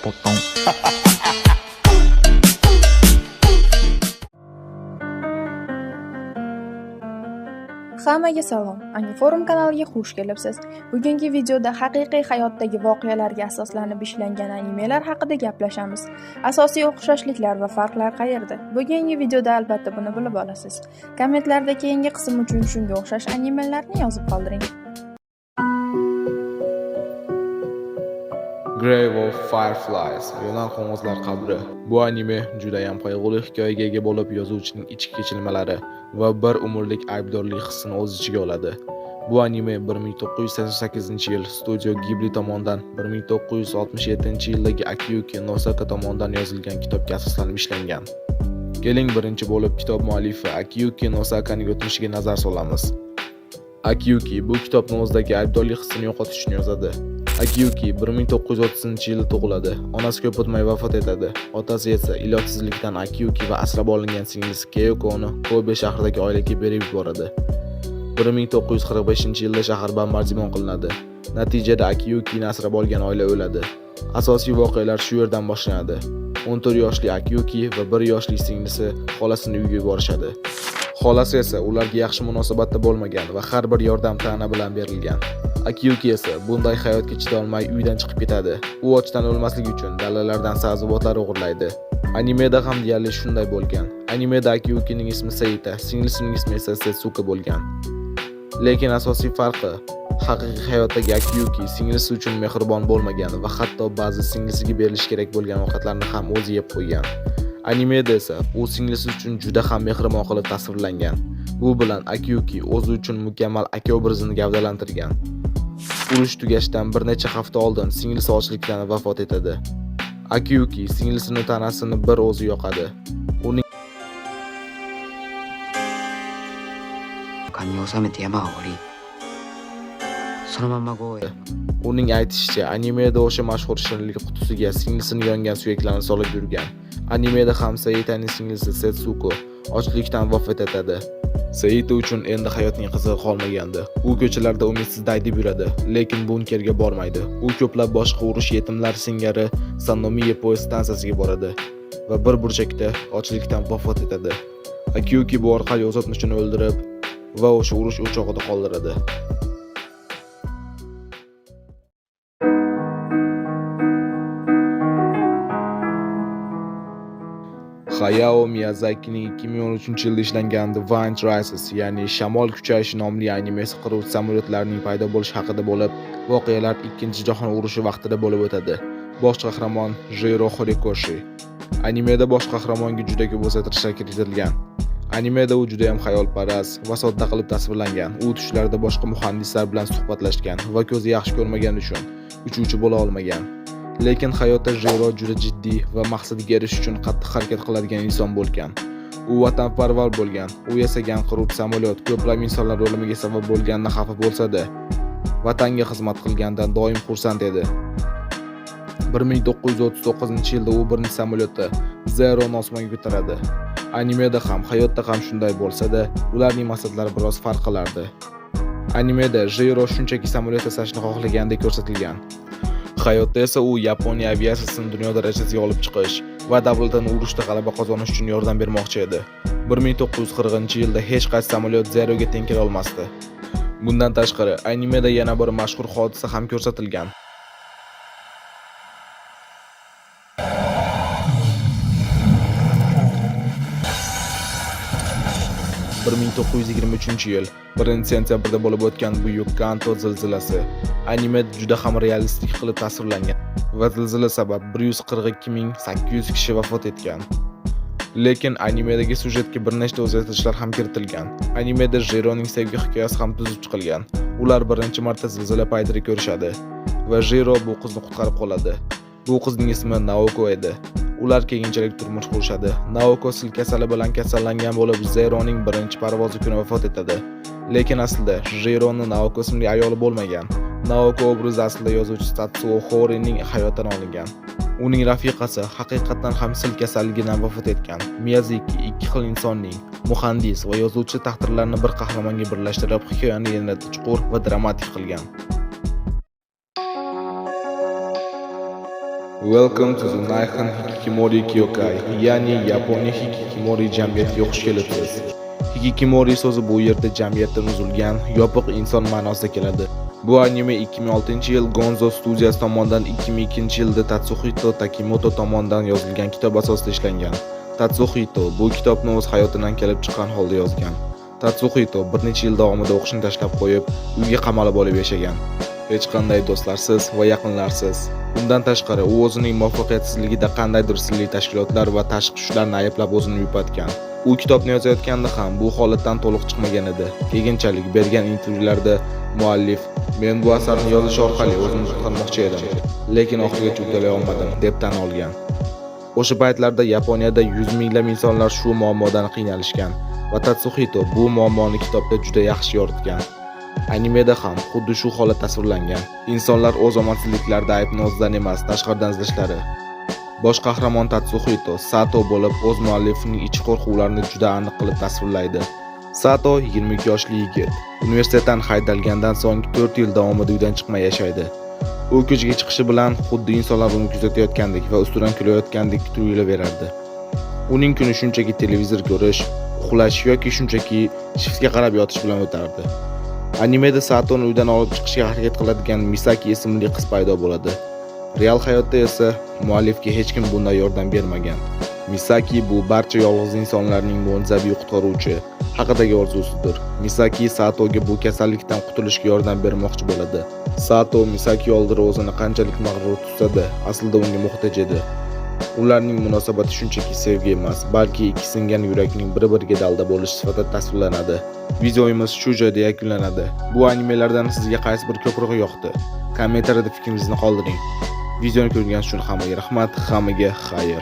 potong. Hammaga salom. Aniforum kanaliga xush kelibsiz. Bugungi videoda haqiqiy hayotdagi voqealarga asoslanib ishlangan animelar haqida gaplashamiz. Asosiy o'xshashliklar va farqlar qayerda? Bugungi videoda albatta buni bilib olasiz. Kommentlarda keyingi qism uchun shunga o'xshash animelarni yozib qoldiring. Grave of Fireflies, Yo'lan qo'ng'izlar qabri. Bu anime juda ham qayg'uli hikoyaga ega bo'lib, yozuvchining ichki kechinmalari va bir umrlik aybdorlik hissini o'z ichiga oladi. Bu anime 1988-yil Studio Ghibli tomonidan 1967-yildagi Akiyuki Nosaka tomonidan yozilgan kitobga asoslanib ishlangan. Keling birinchi bo'lib kitob muallifi Akiyuki Nosakaning o'tmishiga nazar solamiz. Akiyuki bu kitobni o'zidagi aybdorlik hissini yo'qotish uchun yozadi. Akiyuki 1930-yilda tug'iladi. Onasi ko'p o'tmay vafot etadi. Otasi esa ilojsizlikdan Akiyuki va asrab olingan singlisi Keiyokoni Kobe shahridagi oilaga berib yuboradi. 1945-yilda shahar bombardimon qilinadi. Natijada Akiyukini asrab olgan oila o'ladi. Asosiy voqealar shu yerdan boshlanadi. 14 yoshli Akiyuki va 1 yoshli singlisi xolasini uyga yuborishadi. Xolasi esa ularga yaxshi munosabatda bo'lmagan va har bir yordam ta'na bilan berilgan. Akiyuki esa bunday hayotga chiday olmay uydan chiqib ketadi. U ochdan o'lmasligi uchun dalalardan sabzavotlar o'g'irlaydi. Animeda ham deyarli shunday bo'lgan. Animeda Akiyukining ismi Seita, singlisining ismi esa Setsuko bo'lgan. Lekin asosiy farqi, haqiqiy hayotdagi Akiyuki singlisi uchun mehribon bo'lmagan va hatto ba'zi singlisiga berilishi kerak bo'lgan ovqatlarni ham o'zi yeb qo'ygan. Animeda esa u singlisi uchun juda ham mehribon qilib tasvirlangan. Bu bilan Akiyuki o'zi uchun mukammal aka obrazini gavdalantirgan. Urush tugashidan bir necha hafta oldin singlisi ochlikdan vafot etadi. Akiyuki singlisining tanasini bir o'zi yoqadi. Uning aytishicha, animeda o'sha mashhur shirinlik qutisiga singlisini yongan suyaklarni solib yurgan. Animeda ham Seitaning singlisi Setsuko ochlikdan vafot etadi. Seita uchun endi hayotning qizig'i qolmagandi. U ko'chalarda umidsiz daydib yuradi, lekin bunkerga bormaydi. U ko'plab boshqa urush yetimlar singari Sannomiya poyezd stansiyasiga boradi va bir burchakda ochlikdan vafot etadi. Akiyuki bu orqali o'z o'tmishini o'ldirib va o'sha urush o'chog'ida qoldiradi. Hayao Miyazakining 2013-yilda ishlangan The Wind Rises, ya'ni Shamol kuchayishi nomli animesi qiruvchi samolyotlarning paydo bo'lishi haqida bo'lib, voqealar 2-jahon urushi vaqtida bo'lib o'tadi. Bosh qahramon Jiro Horikoshi. Animeda bosh qahramonga juda ko'p o'zgartirishlar kiritilgan. Animeda u juda ham xayolparast va sodda qilib tasvirlangan. U tushlarda boshqa muhandislar bilan suhbatlashgan va ko'zi yaxshi ko'rmagani uchun uchuvchi bo'la olmagan. Lekin hayotda Jiro juda jiddiy va maqsadiga erishish uchun qattiq harakat qiladigan inson bo'lgan. U vatanparvar bo'lgan. U yasagan qiruvchi samolyot ko'plab insonlar o'limiga sabab bo'lganini xafa bo'lsa-da, vatanga xizmat qilgandan doim xursand edi. 1939-yilda u birinchi samolyotda Zeroni osmonga ko'taradi. Animeda ham, hayotda ham shunday bo'lsa-da, ularning maqsadlari biroz farq qilardi. Animeda Jiro shunchaki samolyot yasashni xohlagandek ko'rsatilgan. Hayotda esa u Yaponiya aviatsiyasini dunyo darajasiga olib chiqish va davlatdan urushda g'alaba qozonish uchun yordam bermoqchi edi. 1940-yilda hech qaysi samolyot Zeroga teng kela olmasdi. Bundan tashqari, animeda yana bir mashhur hodisa ham ko'rsatilgan. (1923-yil 1-sentyabrda bo'lib o'tgan buyuk Kanto zilzilasi. Anime juda ham realistik qilib tasvirlangan va zilzila sabab 142.800 kishi vafot etgan. Lekin animedagi sujetga bir nechta o'zgartirishlar ham kiritilgan. Animeda Jironing sevgi hikoyasi ham tuzib chiqilgan. Ular birinchi marta zilzila paytida ko'rishadi va Jiro bu qizni qutqarib qoladi. Bu qizning ismi Naoko edi. Ular keyinchalik turmush qurishadi. Naoko sil kasali bilan kasallangan bo'lib, Zeroning birinchi parvozi kuni vafot etadi. Lekin aslida Jironing Naoko ismli ayoli bo'lmagan. Naoko obrazi aslida yozuvchi Tatsuo Horining hayotidan olingan. Uning rafiqasi haqiqatan ham sil kasalligidan vafot etgan. Miyazaki ikki xil insonning, muhandis va yozuvchi taqdirlarini bir qahramonga birlashtirib, hikoyani yanada chuqur va dramatik qilgan. Welcome to the Nihon Hikikomori Kyokai, ya'ni Yaponiya Hikikomori jamiyatiga xush kelibsiz. Hikikomori so'zi bu yerda jamiyatdan uzilgan, yopiq inson ma'nosida keladi. Bu anime 2006-yil Gonzo studiyasi tomonidan 2002-yilda Tatsuhito Takimoto tomonidan yozilgan kitob asosida ishlangan. Tatsuhito bu kitobni o'z hayotidan kelib chiqqan holda yozgan. Tatsuhito bir necha yil davomida o'qishni tashlab qo'yib, uyga qamalib olib yashagan. Hech qanday do'stlarsiz va yaqinlarsiz. Bundan tashqari, u o'zining muvaffaqiyatsizligida qandaydir sirli tashkilotlar va tashqi kuchlarni ayblab o'zini yupatgan. U kitobni yozayotganda ham bu holatdan to'liq chiqmagan edi. Keyinchalik bergan intervyularda muallif "Men bu asarni yozish orqali o'zimni qutqarmoqchi edim, lekin oxirigacha uddalay olmadim" deb tan olgan. O'sha paytlarda Yaponiyada 100 minglab insonlar shu muammodan qiynalishgan va Tatsuhito bu muammoni kitobda juda yaxshi yoritgan. Animeda ham xuddi shu holat tasvirlangan. Insonlar o'z omadsizliklarida aybni o'zidan emas, tashqaridan izlashlari. Bosh qahramon Tatsuhito Sato bo'lib, o'z muallifining ichki qo'rquvlarini juda aniq qilib tasvirlaydi. Sato 22 yoshli yigit. Universitetdan haydalgandan so'ng 4 yil davomida uydan chiqmay yashaydi. U ko'chaga chiqishi bilan xuddi insonlar uni kuzatayotgandek va ustidan kulayotgandek tuyulaverardi. Uning kuni shunchaki televizor ko'rish, uxlash yoki shunchaki shiftga qarab yotish bilan o'tardi. Animeda Satoni uydan olib chiqishga harakat qiladigan Misaki ismli qiz paydo bo'ladi. Real hayotda esa muallifga hech kim bunday yordam bermagan. Misaki bu barcha yolg'iz insonlarning mo'jizaviy qutqaruvchi haqidagi orzusidir. Misaki Satoga bu kasallikdan qutulishga yordam bermoqchi bo'ladi. Sato Misaki oldida o'zini qanchalik mag'rur tutsa-da, aslida unga muhtoj edi. Ularning munosabati shunchaki sevgi emas, balki ikki singan yurakning bir-biriga dalda bo'lish sifatida tasvirlanadi. Videomiz shu joyda yakunlanadi. Bu animelardan sizga qaysi biri ko'proq yoqdi? Kommentariyada fikringizni qoldiring. Videoni ko'rganingiz uchun hammaga rahmat, hammaga xayr.